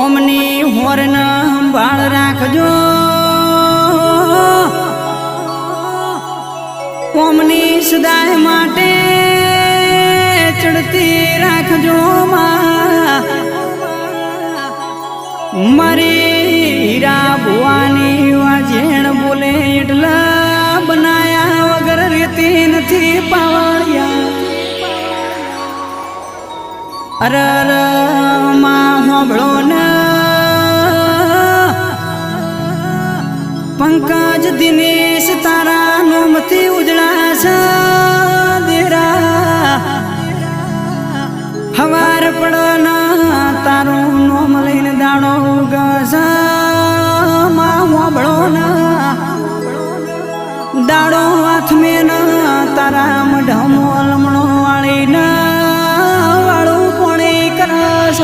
ઓમની horn સંભાળ રાખજો, ઓમની સદાય માટે ચડતી રાખજો મારી હીરા ભુવાની વાજેણ બોલે એટલા બનાયા વગર રેતી નથી પાવળિયા. અરર માં હોબળો ને પંકજ દિનેશ તારા નોમથી ઉજળા છે દેરા. હવાર પડના તારું નોમ લઈને દાડો ગસ માં હોબળો ને દાડો હાથ મેં તારા મઢમો લમણો વાળી ને વાળું પોણી કરશ.